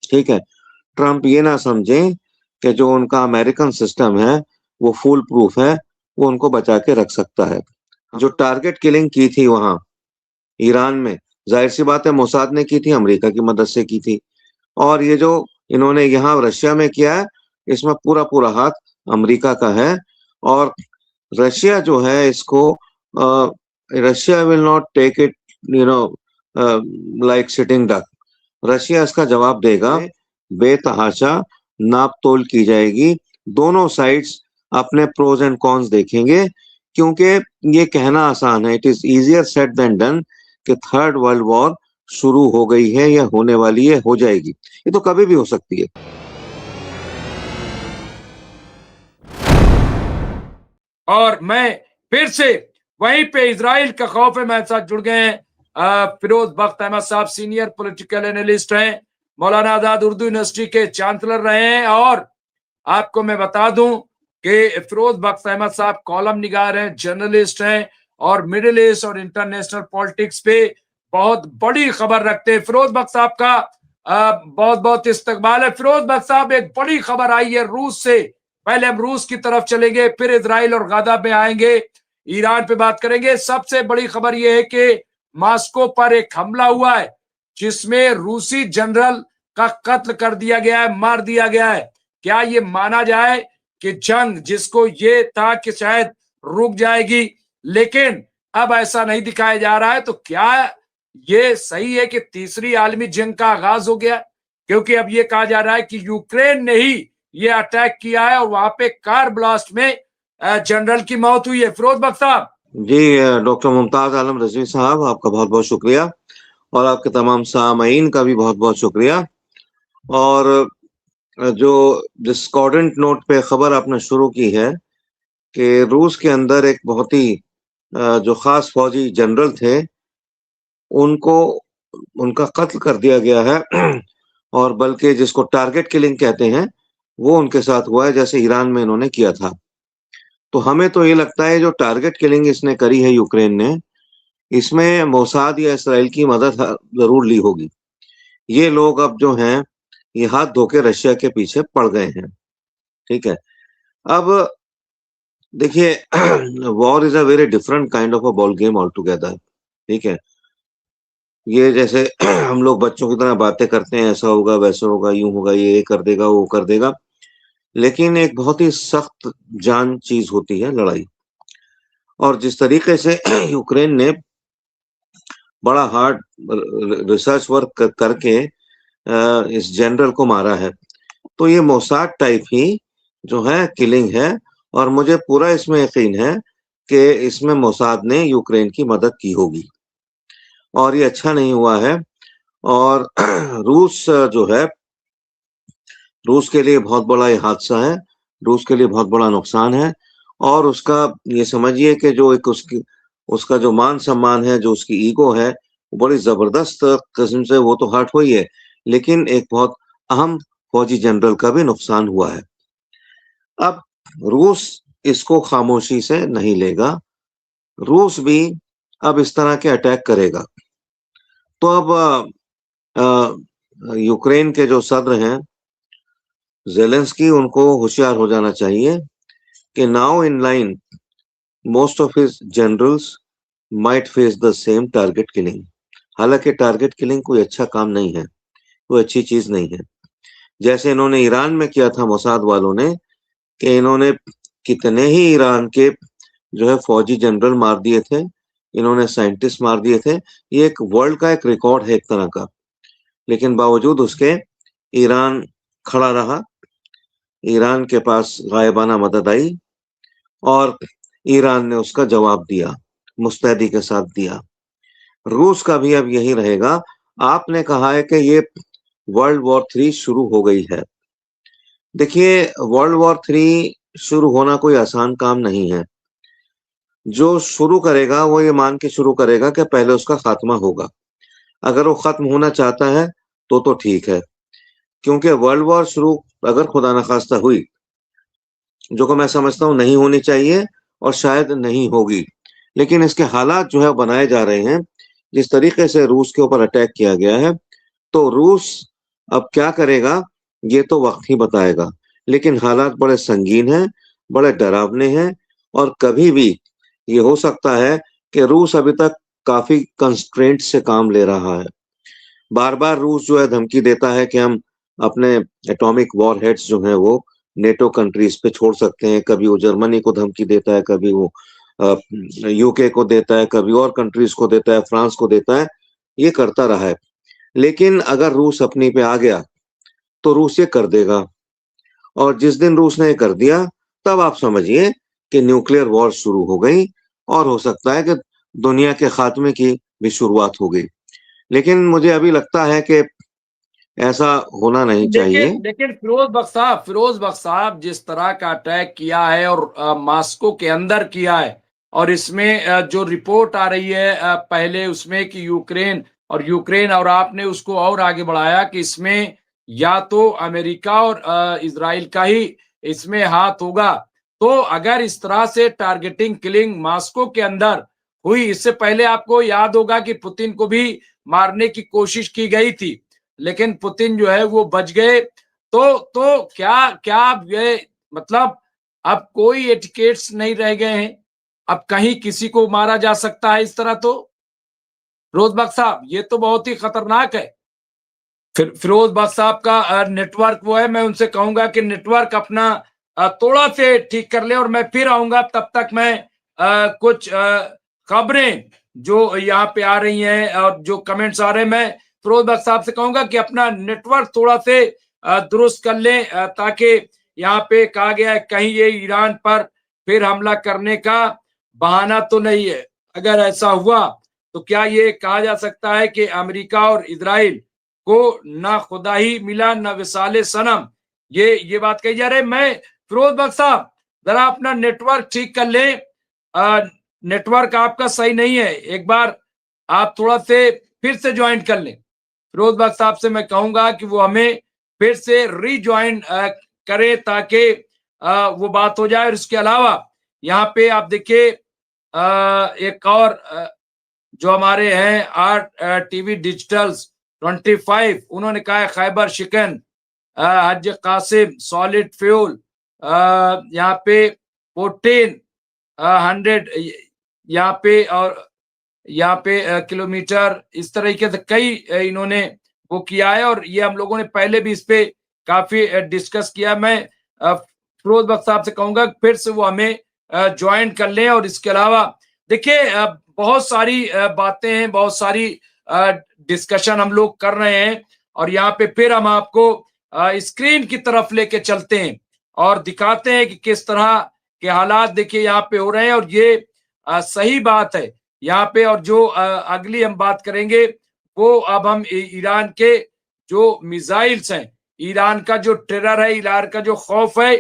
ठीक है। ट्रंप ये ना समझें कि जो उनका अमेरिकन सिस्टम है वो फूल प्रूफ है, वो उनको बचा के रख सकता है। जो टारगेट किलिंग की थी वहां ईरान में, जाहिर सी बात है मोसाद ने की थी, अमेरिका की मदद से की थी। और ये जो इन्होंने यहाँ रशिया में किया है, इसमें पूरा पूरा हाथ अमेरिका का है। और रशिया जो है इसको, Russia will not take it, you know, like sitting duck. Russia इसका जवाब देगा, बेतहाशा नाप तोल की जाएगी। दोनों साइड्स अपने प्रोज एंड कॉन्स देखेंगे, क्योंकि ये कहना आसान है, it is easier said than done, कि थर्ड वर्ल्ड वॉर शुरू हो गई है या होने वाली है, हो जाएगी। ये तो कभी भी हो सकती है। और मैं फिर से वहीं पे इजराइल का खौफ है, मेरे साथ जुड़ गए हैं फिरोज बख्त अहमद साहब, सीनियर पॉलिटिकल एनालिस्ट हैं, मौलाना आजाद उर्दू यूनिवर्सिटी के चांसलर रहे हैं। और आपको मैं बता दूं कि फिरोज बख्त अहमद साहब कॉलम निगार हैं, जर्नलिस्ट हैं, और मिडिल ईस्ट और इंटरनेशनल पॉलिटिक्स पे बहुत बड़ी खबर रखते हैं। फिरोज बख्त साहब का बहुत बहुत इस्तकबाल है। फिरोज बख्त साहब, एक बड़ी खबर आई है रूस से, पहले हम रूस की तरफ चलेंगे, फिर इजराइल और गाजा में आएंगे, ईरान पे बात करेंगे। सबसे बड़ी खबर यह है कि मॉस्को पर एक हमला हुआ है जिसमें रूसी जनरल का कत्ल कर दिया गया है, मार दिया गया है। क्या ये माना जाए कि जंग जिसको ये था कि शायद रुक जाएगी, लेकिन अब ऐसा नहीं दिखाया जा रहा है, तो क्या ये सही है कि तीसरी आलमी जंग का आगाज हो गया? क्योंकि अब ये कहा जा रहा है कि यूक्रेन ने ही ये अटैक किया है और वहां पे कार ब्लास्ट में जनरल की मौत हुई है। फिरोज बख्त साहब। जी, डॉक्टर मुमताज आलम रजवी साहब, आपका बहुत बहुत शुक्रिया, और आपके तमाम सामईन का भी बहुत बहुत शुक्रिया। और जो डिस्कॉर्डेंट नोट पे खबर आपने शुरू की है कि रूस के अंदर एक बहुत ही जो खास फौजी जनरल थे, उनको उनका कत्ल कर दिया गया है। और बल्कि जिसको टारगेट किलिंग कहते हैं, वो उनके साथ हुआ है, जैसे ईरान में इन्होंने किया था। तो हमें तो ये लगता है जो टारगेट किलिंग इसने करी है यूक्रेन ने, इसमें मोसाद या इसराइल की मदद जरूर ली होगी। ये लोग अब जो हैं, ये हाथ धो के रशिया के पीछे पड़ गए हैं। ठीक है। अब देखिए, war is a very different kind of a ball game all together. ठीक है। ये जैसे हम लोग बच्चों की तरह बातें करते हैं, ऐसा होगा वैसा होगा, यूं होगा, ये कर देगा वो कर देगा, लेकिन एक बहुत ही सख्त जान चीज होती है लड़ाई। और जिस तरीके से यूक्रेन ने बड़ा हार्ड रिसर्च वर्क करके इस जनरल को मारा है, तो ये मोसाद टाइप ही जो है किलिंग है। और मुझे पूरा इसमें यकीन है कि इसमें मोसाद ने यूक्रेन की मदद की होगी, और ये अच्छा नहीं हुआ है। और रूस जो है, रूस के लिए बहुत बड़ा ये हादसा है, रूस के लिए बहुत बड़ा नुकसान है। और उसका ये समझिए कि जो एक उसकी उसका जो मान सम्मान है, जो उसकी ईगो है, वो बड़ी जबरदस्त किस्म से वो तो हर्ट हुई है, लेकिन एक बहुत अहम फौजी जनरल का भी नुकसान हुआ है। अब रूस इसको खामोशी से नहीं लेगा, रूस भी अब इस तरह के अटैक करेगा। तो अब यूक्रेन के जो सद्र हैं जेलेंस्की, उनको होशियार हो जाना चाहिए कि now in line most of his generals might face the same target killing. हालांकि टारगेट किलिंग कोई अच्छा काम नहीं है, कोई अच्छी चीज नहीं है। जैसे इन्होंने ईरान में किया था मोसाद वालों ने, कि इन्होंने कितने ही ईरान के जो है फौजी जनरल मार दिए थे, इन्होंने साइंटिस्ट मार दिए थे। ये एक वर्ल्ड का एक रिकॉर्ड है एक तरह का, लेकिन बावजूद उसके ईरान खड़ा रहा, ईरान के पास गायबाना मदद आई, और ईरान ने उसका जवाब दिया, मुस्तैदी के साथ दिया। रूस का भी अब यही रहेगा। आपने कहा है कि ये वर्ल्ड वॉर 3 शुरू हो गई है। देखिए, वर्ल्ड वॉर 3 शुरू होना कोई आसान काम नहीं है। जो शुरू करेगा वो ये मान के शुरू करेगा कि पहले उसका खात्मा होगा। अगर वो खत्म होना चाहता है तो ठीक है, क्योंकि वर्ल्ड वॉर शुरू अगर खुदा न खास्ता हुई, जो को मैं समझता हूँ नहीं होनी चाहिए और शायद नहीं होगी, लेकिन इसके हालात जो है बनाए जा रहे हैं। जिस तरीके से रूस के ऊपर अटैक किया गया है, तो रूस अब क्या करेगा ये तो वक्त ही बताएगा, लेकिन हालात बड़े संगीन हैं, बड़े डरावने हैं, और कभी भी ये हो सकता है कि रूस अभी तक काफी कंस्ट्रेंट से काम ले रहा है। बार बार रूस जो है धमकी देता है कि हम अपने एटॉमिक वॉर हेड्स जो हैं वो नेटो कंट्रीज पे छोड़ सकते हैं। कभी वो जर्मनी को धमकी देता है, कभी वो यूके को देता है, कभी और कंट्रीज को देता है, फ्रांस को देता है। ये करता रहा है, लेकिन अगर रूस अपनी पे आ गया तो रूस ये कर देगा, और जिस दिन रूस ने ये कर दिया तब आप समझिए कि न्यूक्लियर वॉर शुरू हो गई, और हो सकता है कि दुनिया के खात्मे की भी शुरुआत हो गई। लेकिन मुझे अभी लगता है कि ऐसा होना नहीं चाहिए। लेकिन फिरोज बख्श साहब जिस तरह का अटैक किया है और मॉस्को के अंदर किया है, और इसमें जो रिपोर्ट आ रही है पहले उसमें कि यूक्रेन और आपने उसको और आगे बढ़ाया कि इसमें या तो अमेरिका और इजराइल का ही इसमें हाथ होगा। तो अगर इस तरह से टारगेटिंग किलिंग मॉस्को के अंदर हुई, इससे पहले आपको याद होगा कि पुतिन को भी मारने की कोशिश की गई थी, लेकिन पुतिन जो है वो बच गए। तो क्या क्या ये मतलब अब कोई एटिकेट्स नहीं रह गए हैं, अब कहीं किसी को मारा जा सकता है इस तरह। तो फिरोज बख्श साहब ये तो बहुत ही खतरनाक है। फिर फिरोज बख्श साहब का नेटवर्क वो है, मैं उनसे कहूंगा कि नेटवर्क अपना थोड़ा से ठीक कर ले, और मैं फिर आऊंगा। तब तक मैं कुछ खबरें जो यहाँ पे आ रही हैं और जो कमेंट्स आ रहे हैं, मैं फिरोज बख्श साहब से कहूंगा कि अपना नेटवर्क थोड़ा से दुरुस्त कर लें, ताकि यहाँ पे कहा गया है कहीं ये ईरान पर फिर हमला करने का बहाना तो नहीं है। अगर ऐसा हुआ तो क्या ये कहा जा सकता है कि अमेरिका और इजराइल को ना खुदा ही मिला ना विसाले सनम, ये बात कही जा रही है। मैं फिरोज बख्श साहब जरा अपना नेटवर्क ठीक कर लें, नेटवर्क आपका सही नहीं है, एक बार आप थोड़ा से फिर से ज्वाइन कर लें। फिरोज बख्श साहब से मैं कहूंगा कि वो हमें फिर से रीज्वाइन करें, ताकि वो बात हो जाए। और इसके अलावा यहाँ पे आप देखिए एक और जो हमारे हैं RTV डिजिटल्स 25, उन्होंने कहा है खैबर शिकन, हज कासिम, सॉलिड फ्यूल, यहाँ पे 1400 यहाँ पे, और यहाँ पे किलोमीटर, इस तरीके से कई इन्होंने वो किया है, और ये हम लोगों ने पहले भी इस पे काफी डिस्कस किया। मैं फिरोज बख्श साहब से कहूंगा फिर से वो हमें ज्वाइन कर लें। और इसके अलावा देखिए बहुत सारी बातें हैं, बहुत सारी डिस्कशन हम लोग कर रहे हैं, और यहाँ पे फिर हम आपको स्क्रीन की तरफ लेके चलते हैं और दिखाते हैं कि किस तरह के हालात देखिए यहाँ पे हो रहे हैं। और ये सही बात है यहाँ पे। और जो अगली हम बात करेंगे वो अब हम ईरान के जो मिसाइल्स हैं, ईरान का जो टेरर है, ईरान का जो खौफ है,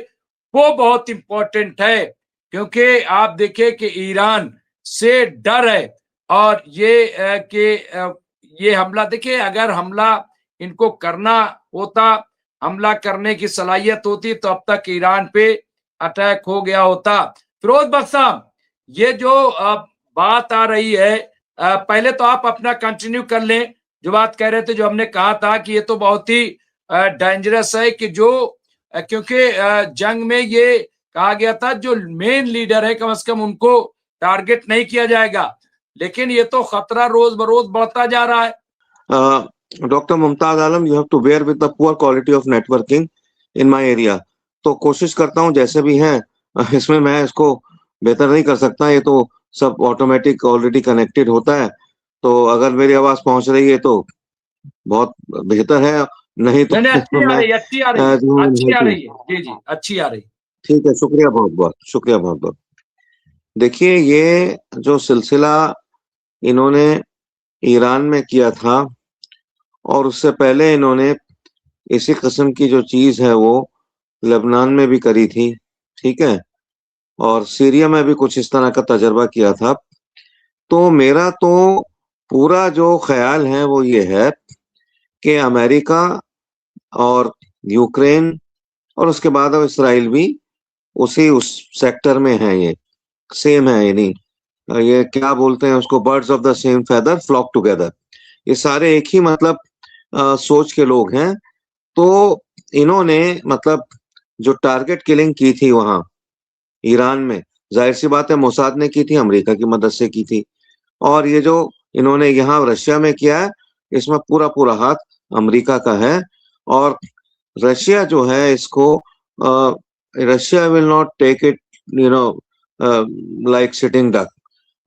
वो बहुत इंपॉर्टेंट है। क्योंकि आप देखिए कि ईरान से डर है, और ये हमला देखिए, अगर हमला इनको करना होता, हमला करने की सलाहियत होती, तो अब तक ईरान पे अटैक हो गया होता। फिरोज बख्श साहब ये जो बात आ रही है, पहले तो आप अपना कंटिन्यू कर लें जो बात कह रहे थे, जो हमने कहा था कि ये तो बहुत ही डेंजरस है कि जो क्योंकि जंग में ये कहा गया था जो मेन लीडर है कम से कम उनको टारगेट नहीं किया जाएगा, लेकिन ये तो खतरा रोज बरोज बढ़ता जा रहा है। Doctor Mumtaz Alam, you have to bear with the poor quality of networking in my area. तो कोशिश करता हूँ जैसे भी है, इसमें मैं इसको बेहतर नहीं कर सकता, ये तो सब ऑटोमेटिक ऑलरेडी कनेक्टेड होता है। तो अगर मेरी आवाज पहुंच रही है तो बहुत बेहतर है, नहीं तो अच्छी आ रही है, अच्छी आ रही है, अच्छी आ रही है, जी जी अच्छी आ रही है। ठीक है, शुक्रिया बहुत बहुत, शुक्रिया बहुत बहुत। देखिए ये जो सिलसिला इन्होंने ईरान में किया था, और उससे पहले इन्होंने इसी किस्म की जो चीज है वो लेबनान में भी करी थी, ठीक है, और सीरिया में भी कुछ इस तरह का तजर्बा किया था। तो मेरा तो पूरा जो ख्याल है वो ये है कि अमेरिका और यूक्रेन और उसके बाद अब इसराइल भी उस सेक्टर में है, ये सेम है, यानी ये क्या बोलते हैं उसको, birds of the same feather flock together. ये सारे एक ही मतलब सोच के लोग हैं। तो इन्होंने मतलब जो टारगेट किलिंग की थी वहां ईरान में, जाहिर सी बात है मोसाद ने की थी, अमेरिका की मदद से की थी। और ये जो इन्होंने यहाँ रशिया में किया है, इसमें पूरा पूरा हाथ अमेरिका का है। और रशिया जो है इसको, Russia will not take it, you know, like sitting duck.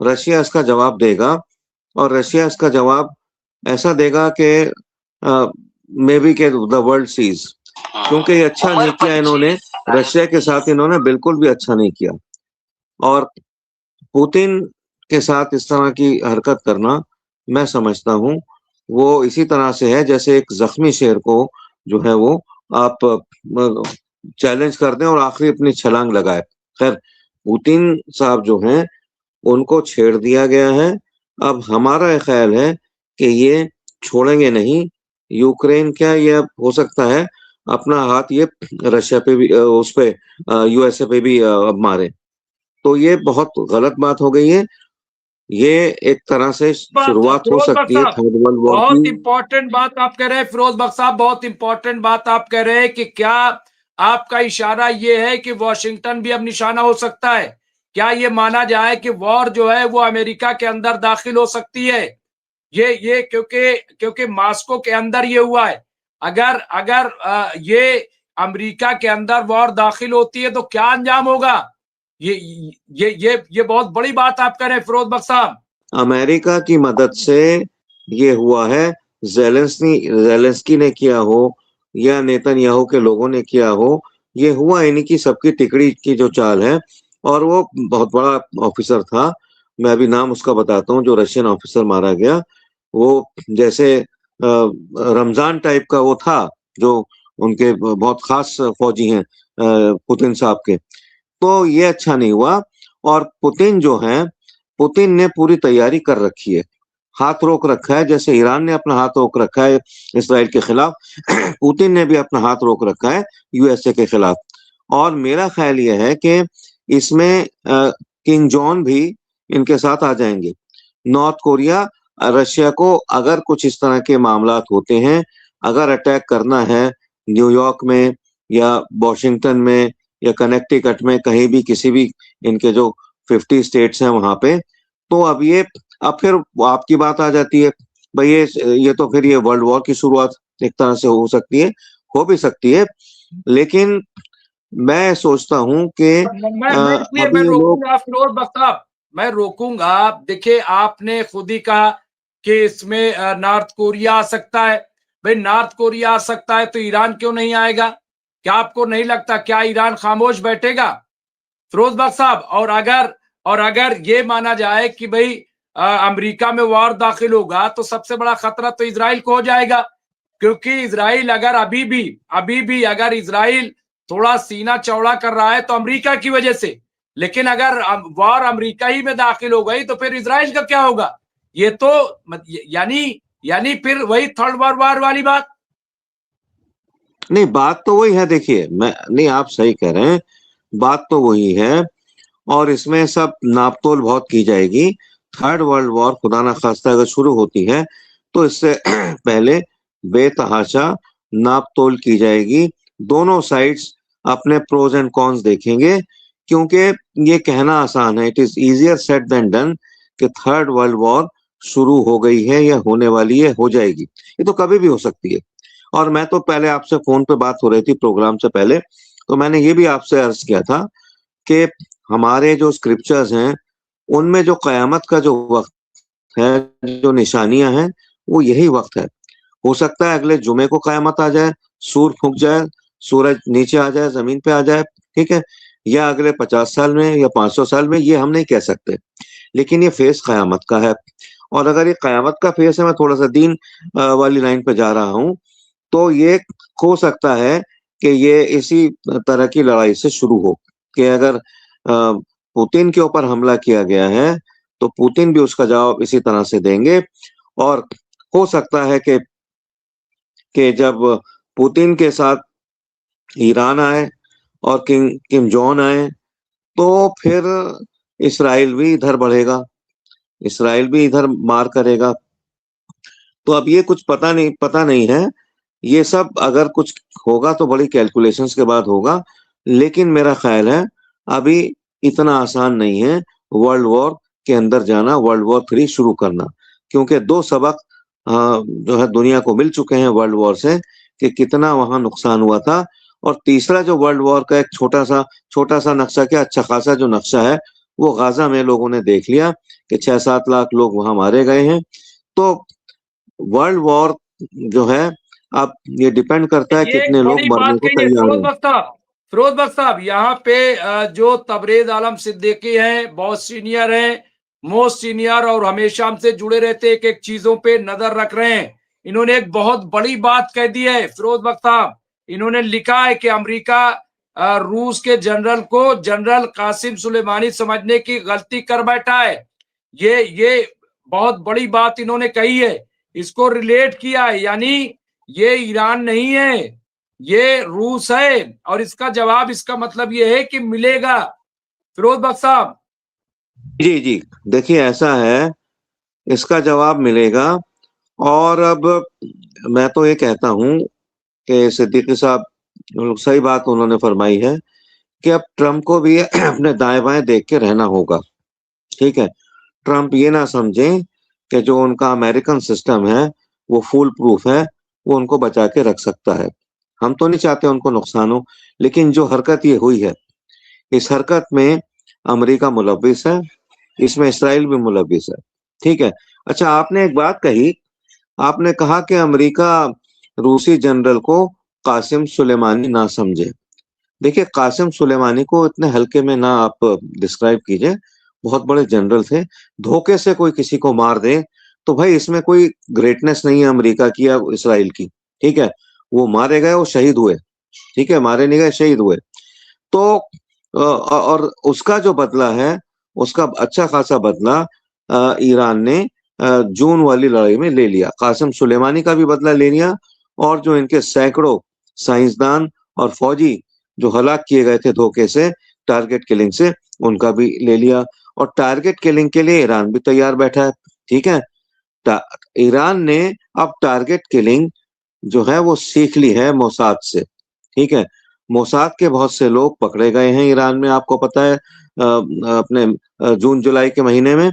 Russia इसका जवाब देगा, और रशिया इसका जवाब ऐसा देगा कि मे बी के द वर्ल्ड सीज, क्योंकि ये अच्छा नहीं किया इन्होंने, रशिया के साथ इन्होंने बिल्कुल भी अच्छा नहीं किया। और पुतिन के साथ इस तरह की हरकत करना, मैं समझता हूँ वो इसी तरह से है जैसे एक जख्मी शेर को जो है वो आप चैलेंज कर दें और आखिरी अपनी छलांग लगाए। खैर, पुतिन साहब जो हैं उनको छेड़ दिया गया है। अब हमारा ख्याल है कि ये छोड़ेंगे नहीं यूक्रेन। क्या ये अब हो सकता है अपना हाथ ये रशिया पे भी, उस पे, यूएसए पे भी अब मारे। तो ये बहुत गलत बात हो गई है। ये एक तरह से शुरुआत हो फिरोज बख्श सकती है साहब, थर्ड वर्ल्ड वॉर बहुत की। इंपॉर्टेंट बात आप कह रहे हैं। फिरोज बख्श साहब, बहुत इंपॉर्टेंट बात आप कह रहे हैं कि क्या आपका इशारा ये है कि वॉशिंगटन भी अब निशाना हो सकता है? क्या ये माना जाए कि वॉर जो है वो अमेरिका के अंदर दाखिल हो सकती है? ये क्योंकि क्योंकि मास्को के अंदर ये हुआ है। अगर अगर ये अमेरिका के अंदर वॉर दाखिल होती है तो क्या अंजाम होगा? ये बहुत बड़ी बात आप कह रहे हैं फिरोज बख्श साहब। अमेरिका की मदद से ये हुआ है। जेलेंस्की ने किया हो या नेतन्याहू के लोगों ने किया हो, ये हुआ इन्हीं की सबकी टिकड़ी की जो चाल है। और वो बहुत बड़ा ऑफिसर था, मैं अभी नाम उसका बताता हूँ, जो रशियन ऑफिसर मारा गया। वो जैसे रमजान टाइप का वो था, जो उनके बहुत खास फौजी हैं पुतिन साहब के। तो ये अच्छा नहीं हुआ। और पुतिन जो है, पुतिन ने पूरी तैयारी कर रखी है, हाथ रोक रखा है, जैसे ईरान ने अपना हाथ रोक रखा है इसराइल के खिलाफ। पुतिन ने भी अपना हाथ रोक रखा है यूएसए के खिलाफ। और मेरा ख्याल यह है कि इसमें किंग जॉन भी इनके साथ आ जाएंगे। नॉर्थ कोरिया रशिया को अगर कुछ इस तरह के मामलात होते हैं, अगर अटैक करना है न्यूयॉर्क में या वॉशिंगटन में या कनेक्टिकट में, कहीं भी किसी भी इनके जो 50 स्टेट्स हैं वहां पे, तो अब फिर आपकी बात आ जाती है भाई, ये तो फिर ये वर्ल्ड वॉर की शुरुआत एक तरह से हो सकती है, हो भी सकती है। लेकिन मैं सोचता हूं कि मैं इसलिए अभी मैं ये लोग, रोकूंगा फिरोज बख्श साहब, मैं रोकूंगा। देखिए, आपने खुद ही कहा कि इसमें नॉर्थ कोरिया आ सकता है। भाई, नॉर्थ कोरिया आ सकता है तो ईरान क्यों नहीं आएगा? क्या आपको नहीं लगता, क्या ईरान खामोश बैठेगा फिरोज बख्श साहब? और अगर ये माना जाए कि भाई अमेरिका में वॉर दाखिल होगा तो सबसे बड़ा खतरा तो इजराइल को हो जाएगा। क्योंकि इजराइल अगर अभी भी अगर इजराइल थोड़ा सीना चौड़ा कर रहा है तो अमेरिका की वजह से। लेकिन अगर वॉर अमेरिका ही में दाखिल हो गई तो फिर इजराइल का क्या होगा? ये तो यानी फिर वही थर्ड वर्ल्ड वॉर वाली बात। नहीं, बात तो वही है। देखिए, मैं नहीं, आप सही कह रहे हैं, बात तो वही है। और इसमें सब नापतोल बहुत की जाएगी। थर्ड वर्ल्ड वॉर खुदा ना खास्ता अगर शुरू होती है तो इससे पहले बेतहाशा नापतोल की जाएगी। दोनों साइड्स अपने प्रोज एंड कॉन्स देखेंगे, क्योंकि ये कहना आसान है, it is easier said than done, कि थर्ड वर्ल्ड वॉर शुरू हो गई है या होने वाली है, हो जाएगी। ये तो कभी भी हो सकती है। और मैं तो पहले आपसे फोन पे बात हो रही थी प्रोग्राम से पहले, तो मैंने ये भी आपसे अर्ज किया था कि हमारे जो स्क्रिप्चर्स हैं उनमें जो कयामत का जो वक्त है, जो निशानियां हैं, वो यही वक्त है। हो सकता है अगले जुमे को कयामत आ जाए, सूर फूक जाए, सूरज नीचे आ जाए, जमीन पे आ जाए, ठीक है, या अगले 50 साल में या 500 साल में, ये हम नहीं कह सकते। लेकिन ये फेस कयामत का है। और अगर ये कयामत का फेस है, मैं थोड़ा सा दीन वाली लाइन पे जा रहा हूँ, तो ये हो सकता है कि ये इसी तरह की लड़ाई से शुरू हो, कि अगर पुतिन के ऊपर हमला किया गया है तो पुतिन भी उसका जवाब इसी तरह से देंगे। और हो सकता है कि जब पुतिन के साथ ईरान आए और किम जोंग आए, तो फिर इसराइल भी इधर बढ़ेगा, इसराइल भी इधर मार करेगा। तो अब ये कुछ पता नहीं है ये सब अगर कुछ होगा तो बड़ी कैलकुलेशंस के बाद होगा, लेकिन मेरा ख्याल है अभी इतना आसान नहीं है वर्ल्ड वॉर के अंदर जाना, वर्ल्ड वॉर 3 शुरू करना, क्योंकि 2 सबक जो है दुनिया को मिल चुके हैं वर्ल्ड वॉर से कि कितना वहां नुकसान हुआ था। और तीसरा जो वर्ल्ड वॉर का एक छोटा सा नक्शा, क्या अच्छा खासा जो नक्शा है, वो गाजा में लोगों ने देख लिया कि 6-7 लाख लोग वहां मारे गए हैं। तो वर्ल्ड वॉर जो है, अब ये डिपेंड करता है ये एक कितने लोग बड़ी मरने बात को कही है तैयार हैं। फिरोज बख्त साहब, यहाँ पे जो तबरेज आलम सिद्दीकी हैं, बहुत सीनियर हैं, मोस्ट सीनियर, और हमेशा हमसे जुड़े रहते, एक एक चीजों पे नजर रख रहे हैं। इन्होंने एक बहुत बड़ी बात कह दी है फिरोज बख्त साहब। इन्होंने लिखा है कि अमेरिका रूस के जनरल को जनरल कासिम सुलेमानी समझने की गलती कर बैठा है। ये बहुत बड़ी बात इन्होंने कही है, इसको रिलेट किया है, यानी ये ईरान नहीं है, ये रूस है, और इसका जवाब, इसका मतलब ये है कि मिलेगा। फिरोज बख्त साहब, जी जी, देखिए ऐसा है, इसका जवाब मिलेगा। और अब मैं तो ये कहता हूँ कि सिद्दीकी साहब सही बात उन्होंने फरमाई है कि अब ट्रम्प को भी अपने दाएं बाएं देख के रहना होगा। ठीक है, ट्रम्प ये ना समझें कि जो उनका अमेरिकन सिस्टम है वो फूल प्रूफ है, वो उनको बचा के रख सकता है। हम तो नहीं चाहते उनको नुकसान हो, लेकिन जो हरकत ये हुई है, इस हरकत में अमेरिका मुलव्विस है, इसमें इसराइल भी मुलव्विस है। ठीक है। अच्छा, आपने एक बात कही, आपने कहा कि अमेरिका रूसी जनरल को कासिम सुलेमानी ना समझे। देखिए, कासिम सुलेमानी को इतने हल्के में ना आप डिस्क्राइब कीजिए, बहुत बड़े जनरल थे। धोखे से कोई किसी को मार दे तो भाई इसमें कोई ग्रेटनेस नहीं है अमेरिका की या इसराइल की। ठीक है, वो मारे गए, वो शहीद हुए। ठीक है, मारे नहीं गए, शहीद हुए। तो और उसका जो बदला है, उसका अच्छा खासा बदला ईरान ने जून वाली लड़ाई में ले लिया। कासिम सुलेमानी का भी बदला ले लिया, और जो इनके सैकड़ों साइंसदान और फौजी जो हलाक किए गए थे धोखे से, टारगेट किलिंग से, उनका भी ले लिया। और टारगेट किलिंग के लिए ईरान भी तैयार बैठा है। ठीक है, ईरान ने अब टारगेट किलिंग जो है वो सीख ली है मोसाद से। ठीक है, मोसाद के बहुत से लोग पकड़े गए हैं ईरान में, आपको पता है, अपने जून जुलाई के महीने में।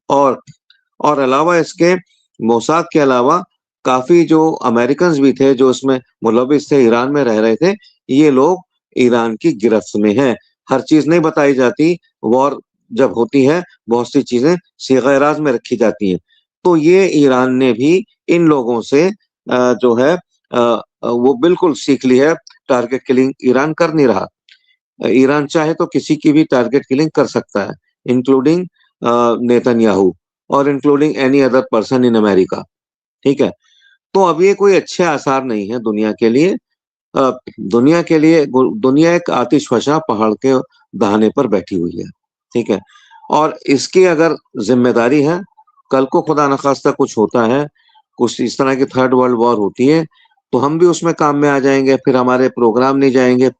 और अलावा इसके, मोसाद के अलावा काफी जो अमेरिकन भी थे जो इसमें मुलविस थे, ईरान में रह रहे थे, ये लोग ईरान की गिरफ्त में हैं। हर चीज नहीं बताई जाती, वॉर जब होती है बहुत सी चीजें सीगा-ए-राज में रखी जाती हैं। तो ये ईरान ने भी इन लोगों से जो है वो बिल्कुल सीख ली है। टारगेट किलिंग ईरान कर नहीं रहा। ईरान चाहे तो किसी की भी टारगेट किलिंग कर सकता है, इंक्लूडिंग नेतन्याहू और including any other person in America. ठीक है, तो अब ये कोई अच्छे आसार नहीं है दुनिया के लिए। दुनिया एक आतिशफशा पहाड़ के दहाने पर बैठी हुई है। ठीक है, और इसकी अगर जिम्मेदारी है, कल को खुदा न खास्ता कुछ होता है, कुछ इस तरह की थर्ड वर्ल्ड वॉर होती है, तो हम भी उसमें काम में आ जाएंगे, फिर हमारे प्रोग्राम नहीं जाएंगे,